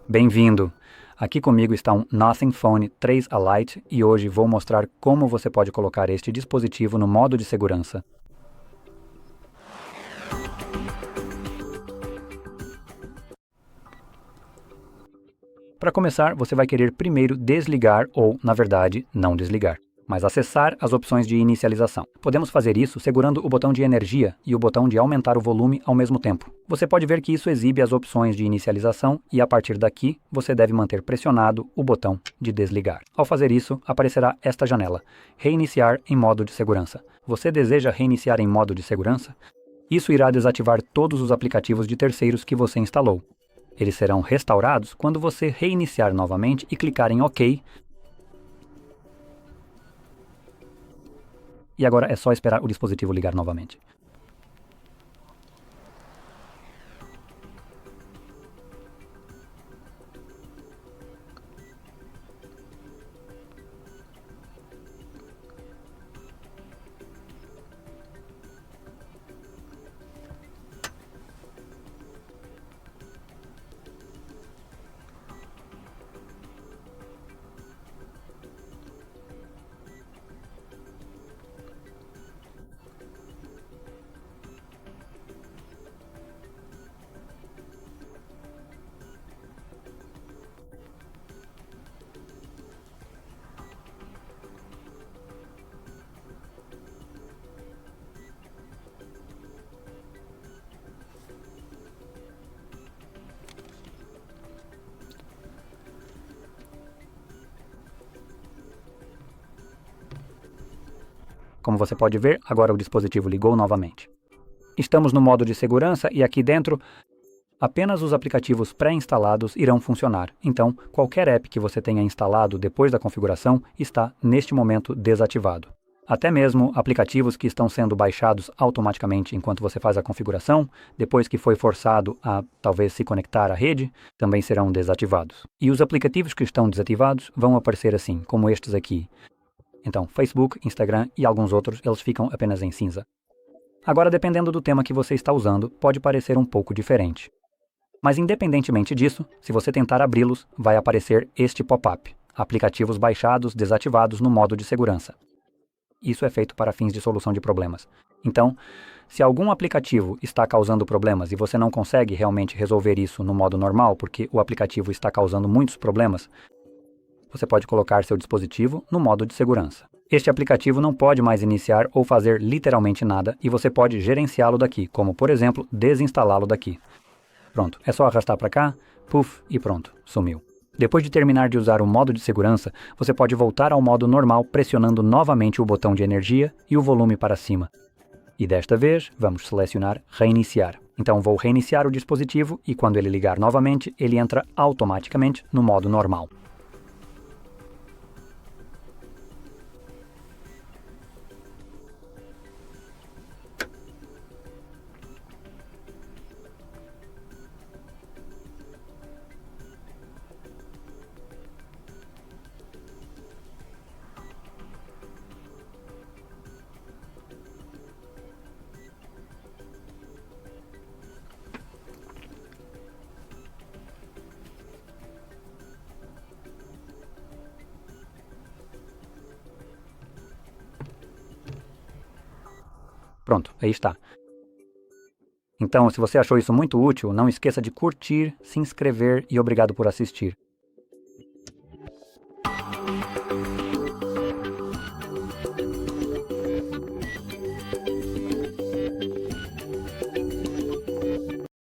Bem-vindo! Aqui comigo está um Nothing Phone 3A Lite e hoje vou mostrar como você pode colocar este dispositivo no modo de segurança. Para começar, você vai querer primeiro desligar ou, na verdade, não desligar, mas acessar as opções de inicialização. Podemos fazer isso segurando o botão de energia e o botão de aumentar o volume ao mesmo tempo. Você pode ver que isso exibe as opções de inicialização e a partir daqui você deve manter pressionado o botão de desligar. Ao fazer isso, aparecerá esta janela, reiniciar em modo de segurança. Você deseja reiniciar em modo de segurança? Isso irá desativar todos os aplicativos de terceiros que você instalou. Eles serão restaurados quando você reiniciar novamente e clicar em OK. E agora é só esperar o dispositivo ligar novamente. Como você pode ver, agora o dispositivo ligou novamente. Estamos no modo de segurança e aqui dentro, apenas os aplicativos pré-instalados irão funcionar. Então, qualquer app que você tenha instalado depois da configuração está, neste momento, desativado. Até mesmo aplicativos que estão sendo baixados automaticamente enquanto você faz a configuração, depois que foi forçado a talvez se conectar à rede, também serão desativados. E os aplicativos que estão desativados vão aparecer assim, como estes aqui. Então, Facebook, Instagram e alguns outros, eles ficam apenas em cinza. Agora, dependendo do tema que você está usando, pode parecer um pouco diferente. Mas independentemente disso, se você tentar abri-los, vai aparecer este pop-up, aplicativos baixados desativados no modo de segurança. Isso é feito para fins de solução de problemas. Então, se algum aplicativo está causando problemas e você não consegue realmente resolver isso no modo normal, porque o aplicativo está causando muitos problemas, você pode colocar seu dispositivo no modo de segurança. Este aplicativo não pode mais iniciar ou fazer literalmente nada e você pode gerenciá-lo daqui, como, por exemplo, desinstalá-lo daqui. Pronto, é só arrastar para cá, puff, e pronto, sumiu. Depois de terminar de usar o modo de segurança, você pode voltar ao modo normal pressionando novamente o botão de energia e o volume para cima. E desta vez, vamos selecionar reiniciar. Então vou reiniciar o dispositivo e quando ele ligar novamente, ele entra automaticamente no modo normal. Pronto, aí está. Então, se você achou isso muito útil, não esqueça de curtir, se inscrever e obrigado por assistir.